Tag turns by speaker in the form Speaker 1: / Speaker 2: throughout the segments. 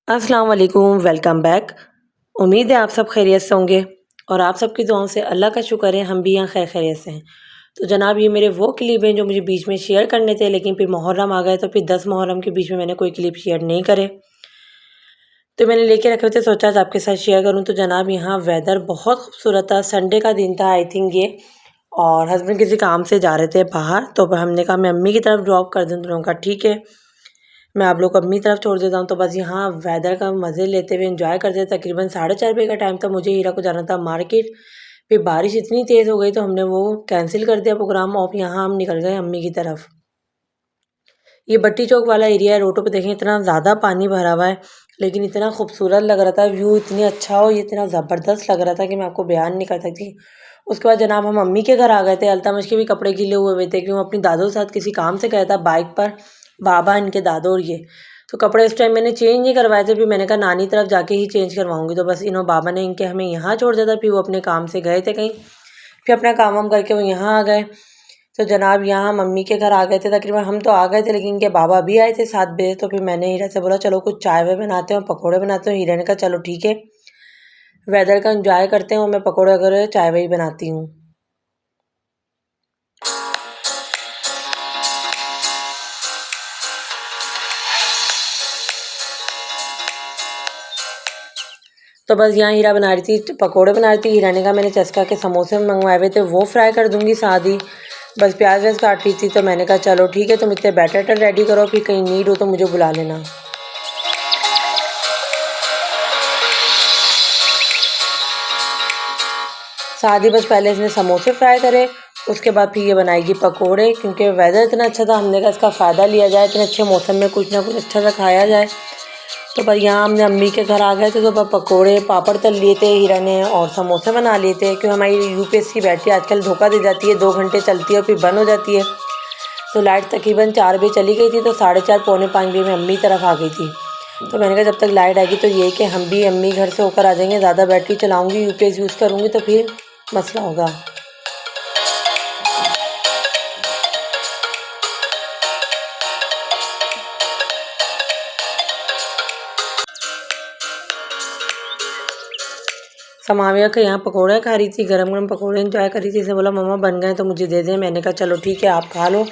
Speaker 1: अस्सलाम वालेकुम, welcome back. उम्मीद है आप सब खैरियत से होंगे और आप सबकी दुआओं से अल्लाह का शुक्र है हम भी यहाँ खैरियत से हैं। तो जनाब ये मेरे वो क्लिप हैं जो मुझे बीच में शेयर करने थे, लेकिन फिर मुहर्रम आ गए तो फिर 10 मुहर्रम के बीच में मैंने कोई क्लिप शेयर नहीं करे। तो मैंने लेके रखे थे, सोचा था आपके साथ शेयर करूँ। तो जनाब यहाँ वेदर बहुत खूबसूरत था, संडे का दिन था आई थिंक ये, और हस्बैंड किसी काम से जा रहे थे बाहर, तो हमने कहा मैं अम्मी की तरफ ड्रॉप कर दूँ। तो उन्होंने कहा ठीक है, मैं आप लोग को अपनी तरफ छोड़ देता हूँ। तो बस यहाँ वेदर का मज़े लेते हुए एंजॉय करते थे। तकरीबन 4:30 बजे का टाइम था, मुझे हीरा को जाना था मार्केट। फिर बारिश इतनी तेज़ हो गई तो हमने वो कैंसिल कर दिया प्रोग्राम, और यहाँ हम निकल गए अम्मी की तरफ। ये भट्टी चौक वाला एरिया है, रोडों पे देखें इतना ज़्यादा पानी भरा हुआ है, लेकिन इतना खूबसूरत लग रहा था, व्यू इतनी अच्छा हो, ये इतना ज़बरदस्त लग रहा था कि मैं आपको बयान नहीं कर सकती। उसके बाद जनाब हम अम्मी के घर आ गए थे। अल्तमश के भी कपड़े गीले हुए थे क्यों अपनी दादों के साथ किसी काम से गया था बाइक पर, बाबा इनके दादो और ये। तो कपड़े इस टाइम मैंने चेंज नहीं करवाए थे, फिर मैंने कहा नानी तरफ जाके ही चेंज करवाऊंगी। तो बस इन्हों बाबा ने इनके हमें यहाँ छोड़ दिया था, फिर वो अपने काम से गए थे कहीं, फिर अपना काम वाम करके वो यहाँ आ गए। तो जनाब यहाँ मम्मी के घर आ गए थे, तकरीबन हम तो आ गए थे लेकिन इनके बाबा भी आए थे 7 बजे। तो फिर मैंने हीरा से बोला चलो कुछ चाय वाय बनाते हैं और पकौड़े बनाते हैं। हीरा ने कहा चलो ठीक है, वेदर का एंजॉय करते हैं और मैं पकौड़े वगैरह चाय वाय बनाती हूँ। तो बस यहाँ हीरा बना रही थी, पकौड़े बना रही थी। हीरा ने कहा मैंने चस्का के समोसे मंगवाए हुए थे, वो फ्राई कर दूँगी साथ ही। बस प्याज व्याज काट रही थी, तो मैंने कहा चलो ठीक है, तुम इतने बैटर रेडी करो, फिर कहीं नीड हो तो मुझे बुला लेना। साथ ही बस पहले इसने समोसे फ्राई करे, उसके बाद फिर ये बनाएगी पकोड़े, क्योंकि वेदर इतना अच्छा था, हमने कहा इसका फ़ायदा लिया जाए, इतने अच्छे मौसम में कुछ ना कुछ अच्छा सा खाया जाए। तो पर यहाँ हमने अम्मी के घर आ गए थे, तो पकोड़े पापड़ तल लिए थे हीरा ने और समोसे बना लिए थे, क्योंकि हमारी यूपीएस की बैटरी आजकल धोखा दे जाती है, 2 घंटे चलती है और फिर बंद हो जाती है। तो लाइट तकरीबन 4 बजे चली गई थी, तो 4:30 पौने 5 बजे में अम्मी तरफ आ गई थी। तो मैंने कहा जब तक लाइट आएगी तो ये कि हम भी अम्मी घर से होकर आ जाएंगे, ज़्यादा बैटरी चलाऊँगी यूपीएस यूज़ करूँगी तो फिर मसला होगा। समाविया के यहाँ पकौड़े खा रही थी, गरम गरम पकौड़े एंजॉय कर रही थी। इसने बोला मम्मा बन गए तो मुझे दे दें। मैंने कहा चलो ठीक है आप खा लो।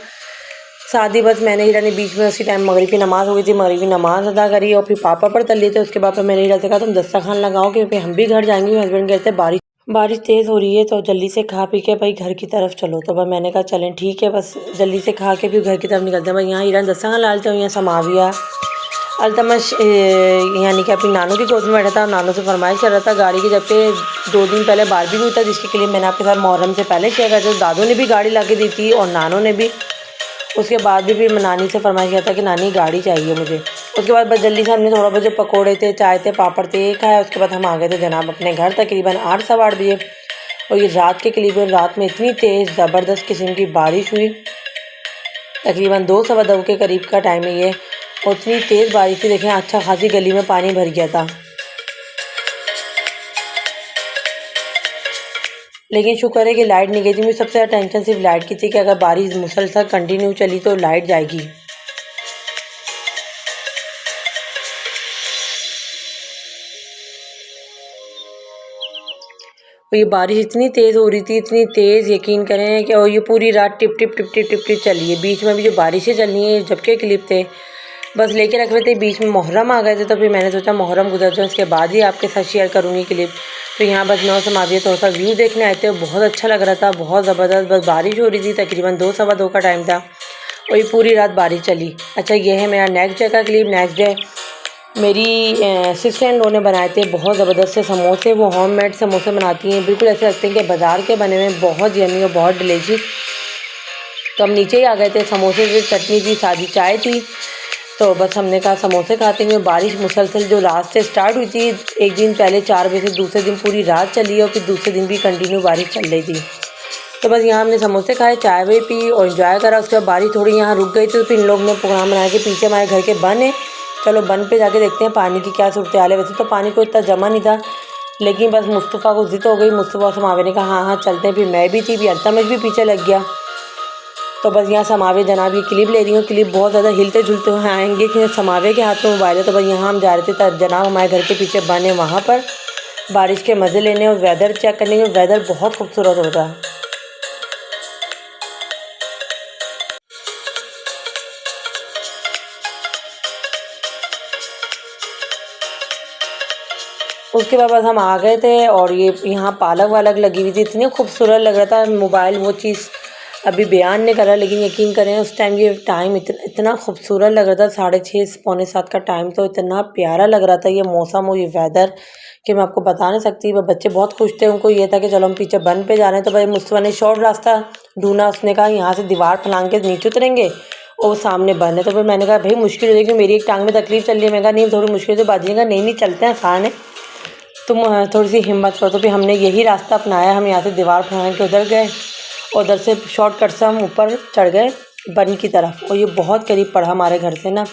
Speaker 1: साथ ही बस मैंने हीरा ने बीच में उसी टाइम मगरिब की नमाज़ हो गई थी, मगरिब की नमाज़ अदा करी और फिर पापा पर तल लिए थे। उसके बाद मैंने हीरा से कहा तुम दस्तरखान लगाओ क्योंकि हम भी घर जाएंगे। हस्बैंड कहते बारिश बारिश तेज़ हो रही है तो जल्दी से खा पी के भाई घर की तरफ चलो। तो बस मैंने कहा चलें ठीक है, बस जल्दी से खा के फिर घर की तरफ निकलते हैं। बस यहाँ हीरा दस्तरखान डालते हैं, यहाँ समाविया अल्तमश यानी कि अपनी नानू की गोद में बैठा था और नानू से फरमाइश कर रहा था गाड़ी की, जबकि 2 दिन पहले बारबेक्यू था जिसके क्लिप मैंने आपके साथ मुहर्रम से पहले शेयर किया था। दादू ने भी गाड़ी ला के दी थी और नानू ने भी। उसके बाद भी फिर नानी से फरमाइश किया था कि नानी गाड़ी चाहिए मुझे। उसके बाद बस जल्दी से हमने थोड़ा बहुत जो पकौड़े थे, चाय थे, पापड़ थे, ये खाया। उसके बाद हम आ गए थे जनाब अपने घर तकरीबन 8 सवा 8 बजे। और ये रात के करीब रात में इतनी तेज़ ज़बरदस्त किस्म की बारिश हुई, तकरीबन 2 सवा 2 के करीब का टाइम है ये, और इतनी तेज़ बारिश थी देखें, अच्छा खासी गली में पानी भर गया था। लेकिन शुक्र है कि लाइट नहीं गई थी। मुझे सबसे ज़्यादा टेंशन सिर्फ लाइट की थी कि अगर बारिश मुसलसल कंटिन्यू चली तो लाइट जाएगी। और ये बारिश इतनी तेज़ हो रही थी, इतनी तेज़ यकीन करें कि, और ये पूरी रात tip tip tip tip tip tip चली है। बीच में भी जो बारिशें चलनी है झपके क्लिप थे, बस लेके रख रहे थे। बीच में मुहर्रम आ गए थे तो फिर मैंने सोचा मुहर्रम गुजर जाए उसके बाद ही आपके साथ शेयर करूँगी क्लिप। तो यहाँ बस मैं और समाविया थोड़ा सा व्यू देखने आए थे, बहुत अच्छा लग रहा था, बहुत ज़बरदस्त। बस बारिश हो रही थी, तकरीबन 2 सवा 2 का टाइम था और ये पूरी रात बारिश चली। अच्छा ये है मेरा नेक्स्ट डे का क्लिप। नेक्स्ट डे मेरी सिस्टर इन लॉ ने बनाए थे बहुत ज़बरदस्त से समोसे। वो होममेड समोसे बनाती हैं, बिल्कुल ऐसे लगते हैं कि बाज़ार के बने हुए, बहुत यम्मी और बहुत डिलीशियस। तो हम नीचे ही आ गए थे, समोसे से चटनी थी, सादी चाय थी। तो बस हमने कहा समोसे खाते हुए। बारिश मुसलसल जो रात से स्टार्ट हुई थी, एक दिन पहले 4 बजे से दूसरे दिन पूरी रात चली और फिर दूसरे दिन भी कंटिन्यू बारिश चल रही थी। तो बस यहाँ हमने समोसे खाए, चाय वाय पी और इन्जॉय करा। उसके बाद बारिश थोड़ी यहाँ रुक गई थी, तो फिर इन लोग ने प्रोग्राम बनाया कि पीछे हमारे घर के बन है, चलो बन पे जाके देखते हैं पानी की क्या सूरत हाल है। वैसे तो पानी कोई इतना जमा नहीं था, लेकिन बस मुस्तफ़ा को ज़िद हो गई। मुस्तफ़ा और समावे ने कहा हाँ हाँ चलते हैं। फिर मैं भी थी, भी अल्तमश भी पीछे लग गया। तो बस यहाँ समावे जनाब ये क्लिप ले रही हूँ। क्लिप बहुत ज़्यादा हिलते झुलते हुए आएंगे कि समावे के हाथ में मोबाइल है। तो बस यहाँ हम जा रहे थे तब जनाब हमारे घर के पीछे बने वहाँ पर बारिश के मज़े लेने और वेदर चेक करने के। वेदर बहुत खूबसूरत हो रहा है। उसके बाद बस हम आ गए थे और ये यहाँ पालक वालक लगी हुई थी, इतनी खूबसूरत लग रहा था। मोबाइल वो चीज़ अभी बयान नहीं कर रहा, लेकिन यकीन करें उस टाइम ये टाइम इतना खूबसूरत लग रहा था। 6:30 पौने 7 का टाइम, तो इतना प्यारा लग रहा था ये मौसम और ये वेदर कि मैं आपको बता नहीं सकती। वह बच्चे बहुत खुश थे, उनको ये था कि चलो हम पीछे बन पे जा रहे हैं। तो भाई मुस्तफ़ा ने शॉर्ट रास्ता ढूंढा, उसने कहा यहाँ से दीवार फलांग के नीचे उतरेंगे और वो सामने बन है। तो फिर मैंने कहा भाई मुश्किल हो जाएगी, मेरी एक टांग में तकलीफ चल रही है। मैं कहा नहीं थोड़ी मुश्किल से बाजिएगा, नहीं चलते हैं आसान है, तुम थोड़ी सी हिम्मत करो। तो फिर हमने यही रास्ता अपनाया, हम यहाँ से दीवार फलांग के उधर गए, उधर से शॉर्टकट से हम ऊपर चढ़ गए बन की तरफ, और ये बहुत करीब पड़ा हमारे घर से ना।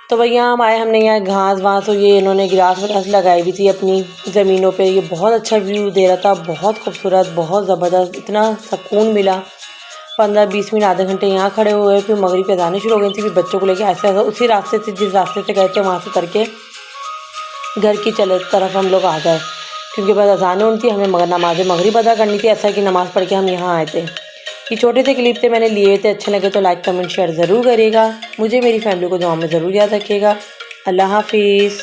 Speaker 1: तो भैया हम आए, हमने यहाँ घास वास और ये इन्होंने ग्रास व्रास लगाई हुई थी अपनी ज़मीनों पे। ये बहुत अच्छा व्यू दे रहा था, बहुत खूबसूरत, बहुत ज़बरदस्त, इतना सुकून मिला। 15-20 मिनट आधे घंटे यहाँ खड़े हुए, फिर मगरिब की अज़ानें शुरू हो गई थी। फिर बच्चों को लेके ऐसे ऐसा उसी रास्ते से जिस रास्ते से गए थे वहाँ से करके घर की चले तरफ हम लोग आ गए, क्योंकि बस अज़ानें उनकी हमें मगर नमाज़ मगरिब अदा करनी थी। ऐसा कि नमाज़ पढ़ के हम यहाँ आए थे। ये छोटे से क्लिप थे मैंने लिए थे, अच्छे लगे तो लाइक कमेंट शेयर ज़रूर करिएगा। मुझे मेरी फैमिली को दुआ में ज़रूर याद रखिएगा। अल्लाह हाफिज़।